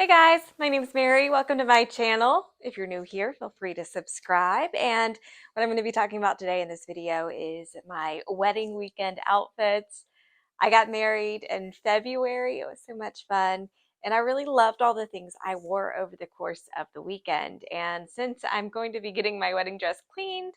Hey guys, my name's Mary. Welcome to my channel. If you're new here, feel free to subscribe. And what I'm going to be talking about today in this video is my wedding weekend outfits. I got married in February. It was so much fun. And I really loved all the things I wore over the course of the weekend. And since I'm going to be getting my wedding dress cleaned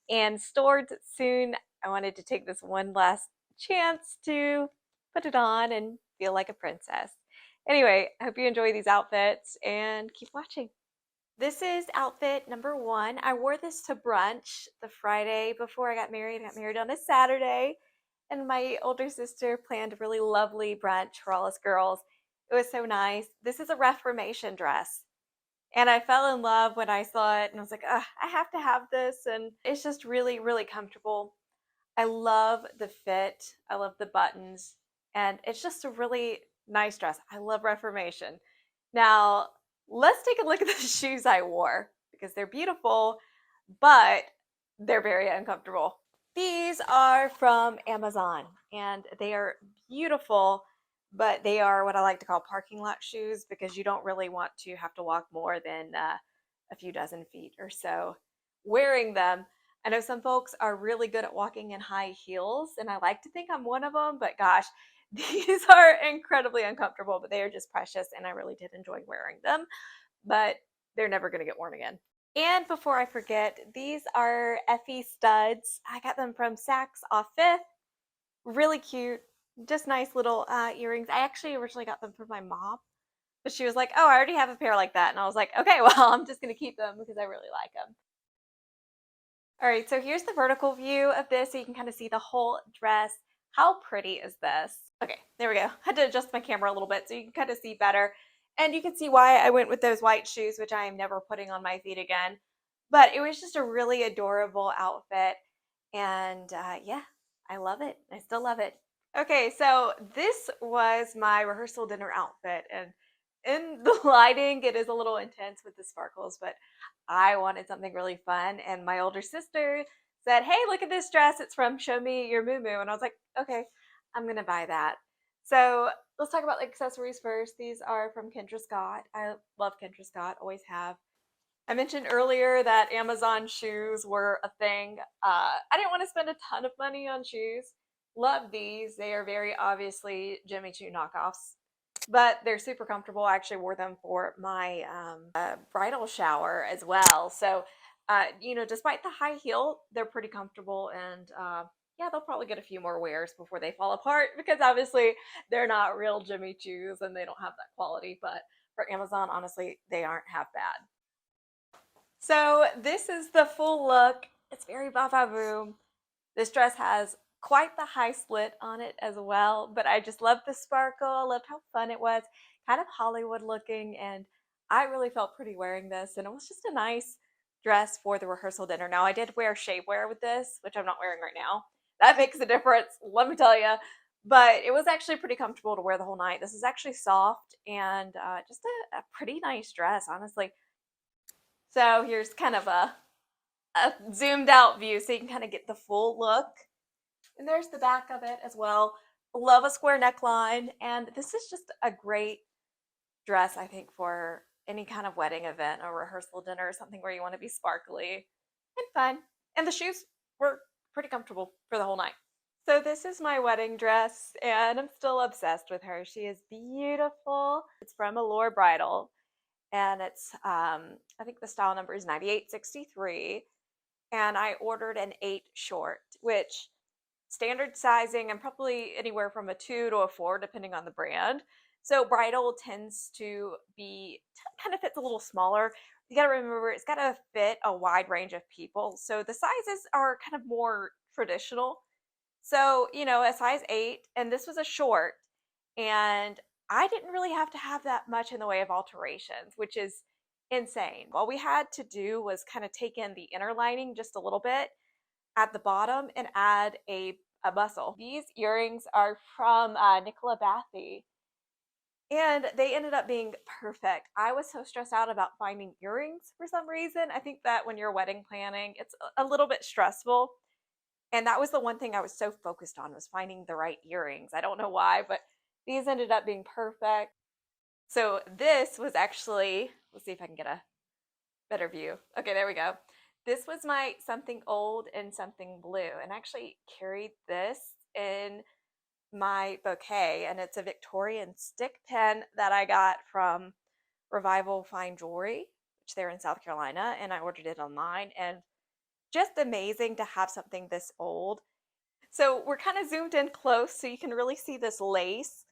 and stored soon, I wanted to take this one last chance to put it on and feel like a princess. Anyway, I hope you enjoy these outfits and keep watching. This is outfit number one. I wore this to brunch the Friday before I got married. I got married on a Saturday, and my older sister planned a really lovely brunch for all us girls. It was so nice. This is a Reformation dress, and I fell in love when I saw it, and I was like, ugh, I have to have this, and it's just really, really comfortable. I love the fit. I love the buttons. And it's just a really nice dress. I love Reformation. Now, let's take a look at the shoes I wore because they're beautiful, but they're very uncomfortable. These are from Amazon and they are beautiful, but they are what I like to call parking lot shoes because you don't really want to have to walk more than a few dozen feet or so wearing them. I know some folks are really good at walking in high heels, and I like to think I'm one of them, but gosh, these are incredibly uncomfortable, but they are just precious, and I really did enjoy wearing them, but they're never going to get worn again. And before I forget, these are Effie studs. I got them from Saks off 5th. Really cute, just nice little earrings. I actually originally got them for my mom, but she was like, oh, I already have a pair like that. And I was like, okay, well, I'm just going to keep them because I really like them. All right, so here's the vertical view of this so you can kind of see the whole dress. How pretty is this? Okay, there we go. I had to adjust my camera a little bit so you can kind of see better. And you can see why I went with those white shoes, which I am never putting on my feet again. But it was just a really adorable outfit. And yeah, I love it. I still love it. Okay, so this was my rehearsal dinner outfit. And in the lighting, it is a little intense with the sparkles, but I wanted something really fun. And my older sister said, hey, look at this dress. It's from Show Me Your Moo Moo. And I was like, okay, I'm going to buy that. So let's talk about the accessories first. These are from Kendra Scott. I love Kendra Scott, always have. I mentioned earlier that Amazon shoes were a thing. I didn't want to spend a ton of money on shoes. Love these. They are very obviously Jimmy Choo knockoffs, but they're super comfortable. I actually wore them for my bridal shower as well. So, despite the high heel, they're pretty comfortable and yeah, they'll probably get a few more wears before they fall apart because obviously they're not real Jimmy Choos and they don't have that quality. But for Amazon, honestly, they aren't half bad. So this is the full look. It's very ba-ba-boom. This dress has quite the high slit on it as well, but I just loved the sparkle. I loved how fun it was, kind of Hollywood looking, and I really felt pretty wearing this, and it was just a nice dress for the rehearsal dinner. Now, I did wear shapewear with this, which I'm not wearing right now. That makes a difference, let me tell you. But it was actually pretty comfortable to wear the whole night. This is actually soft and just a pretty nice dress, honestly. So here's kind of a zoomed out view so you can kind of get the full look. And there's the back of it as well. Love a square neckline. And this is just a great dress, I think, for any kind of wedding event or rehearsal dinner or something where you want to be sparkly and fun. And the shoes were pretty comfortable for the whole night. So this is my wedding dress and I'm still obsessed with her. She is beautiful. It's from Allure Bridal and it's I think the style number is 9863 and I ordered an 8 short, which standard sizing and probably anywhere from a 2 to a 4 depending on the brand. So bridal tends to be kind of fits a little smaller. You got to remember it's got to fit a wide range of people. So the sizes are kind of more traditional. So, a size 8 and this was a short and I didn't really have to have that much in the way of alterations, which is insane. All we had to do was kind of take in the inner lining just a little bit at the bottom and add a bustle. These earrings are from Nicola Bathy and they ended up being perfect. I was so stressed out about finding earrings for some reason. I think that when you're wedding planning, it's a little bit stressful. And that was the one thing I was so focused on was finding the right earrings. I don't know why, but these ended up being perfect. So this was actually, let's see if I can get a better view. Okay, there we go. This was my something old and something blue, and I actually carried this in my bouquet, and it's a Victorian stick pin that I got from Revival Fine Jewelry, which they're in South Carolina, and I ordered it online, and just amazing to have something this old. So we're kind of zoomed in close so you can really see this lace,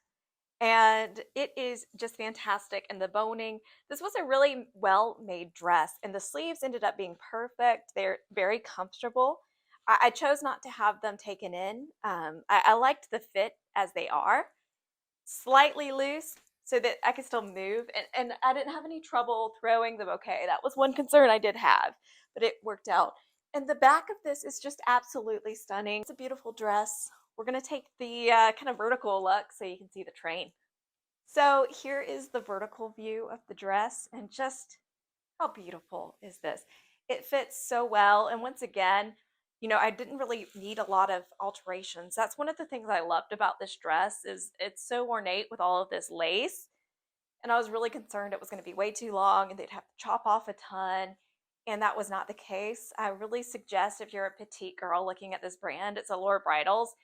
and it is just fantastic. And the boning, this was a really well made dress, and the sleeves ended up being perfect. They're very comfortable. I chose not to have them taken in. I liked the fit as they are, slightly loose so that I could still move. And I didn't have any trouble throwing the bouquet. That was one concern I did have, but it worked out. And the back of this is just absolutely stunning. It's a beautiful dress. We're going to take the kind of vertical look so you can see the train. So here is the vertical view of the dress, and just how beautiful is this? It fits so well. And once again, I didn't really need a lot of alterations. That's one of the things I loved about this dress is it's so ornate with all of this lace. And I was really concerned it was going to be way too long and they'd have to chop off a ton. And that was not the case. I really suggest if you're a petite girl looking at this brand, it's Allure Bridals.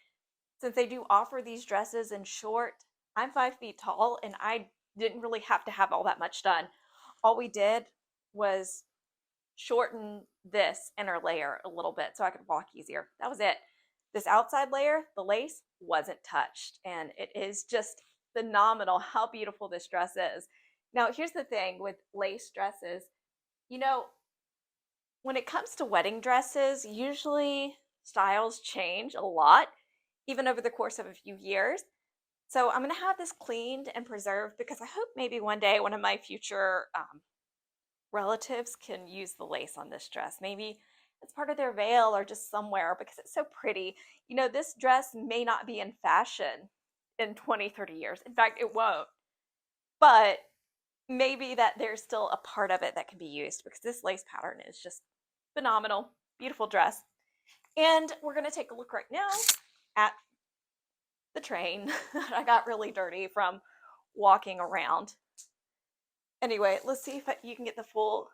Since they do offer these dresses in short, I'm 5 feet tall and I didn't really have to have all that much done. All we did was shorten this inner layer a little bit so I could walk easier. That was it. This outside layer, the lace, wasn't touched, and it is just phenomenal how beautiful this dress is. Now, here's the thing with lace dresses, you know, when it comes to wedding dresses, usually styles change a lot, even over the course of a few years. So I'm going to have this cleaned and preserved because I hope maybe one day one of my future relatives can use the lace on this dress. Maybe it's part of their veil or just somewhere because it's so pretty. This dress may not be in fashion in 20, 30 years. In fact, it won't. But maybe that there's still a part of it that can be used because this lace pattern is just phenomenal. Beautiful dress. And we're going to take a look right now at the train. I got really dirty from walking around. Anyway, let's see if you can get the full.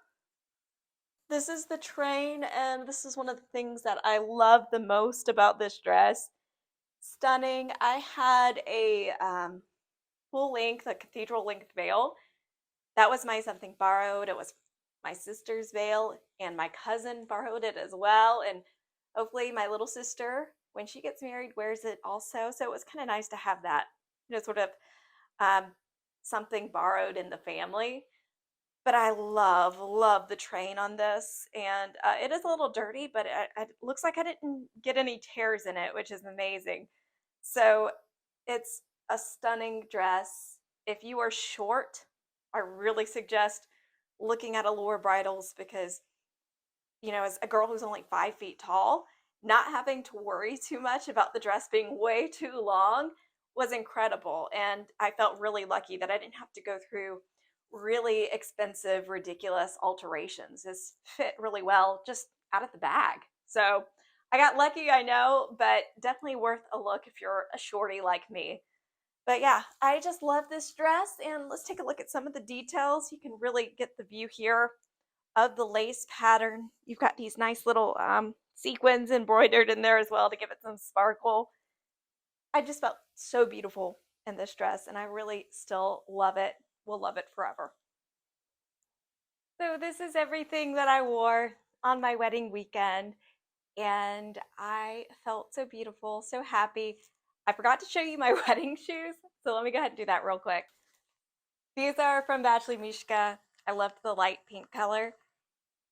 This is the train, and this is one of the things that I love the most about this dress. Stunning. I had a full length, a cathedral length veil. That was my something borrowed. It was my sister's veil, and my cousin borrowed it as well. And hopefully, my little sister, when she gets married, wears it also. So it was kind of nice to have that, sort of um, something borrowed in the family. But I love the train on this, and it is a little dirty, but it looks like I didn't get any tears in it, which is amazing. So it's a stunning dress. If you are short, I really suggest looking at Allure Bridals because, as a girl who's only 5 feet tall, not having to worry too much about the dress being way too long was incredible. And I felt really lucky that I didn't have to go through really expensive, ridiculous alterations. This fit really well just out of the bag. So I got lucky, I know, but definitely worth a look if you're a shorty like me. But yeah, I just love this dress, and let's take a look at some of the details. You can really get the view here of the lace pattern. You've got these nice little sequins embroidered in there as well to give it some sparkle. I just felt so beautiful in this dress, and I really still love it. Will love it forever. So this is everything that I wore on my wedding weekend, and I felt so beautiful, so happy. I forgot to show you my wedding shoes, so let me go ahead and do that real quick. These are from Bachelor Mishka. I loved the light pink color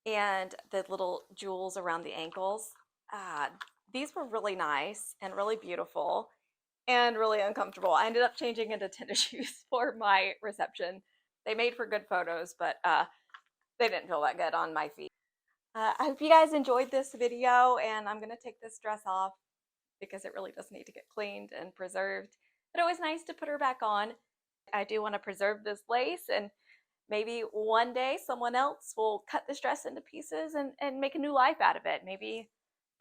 and the little jewels around the ankles. Uh, these were really nice and really beautiful and really uncomfortable. I ended up changing into tennis shoes for my reception. They made for good photos, but they didn't feel that good on my feet. I hope you guys enjoyed this video, and I'm going to take this dress off because it really does need to get cleaned and preserved. But it was nice to put her back on. I do want to preserve this lace, and maybe one day someone else will cut this dress into pieces and make a new life out of it. Maybe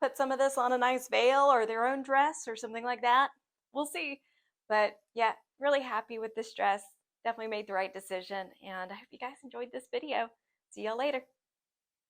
put some of this on a nice veil or their own dress or something like that. We'll see. But yeah, really happy with this dress. definitely made the right decision, and I hope you guys enjoyed this video. See y'all later.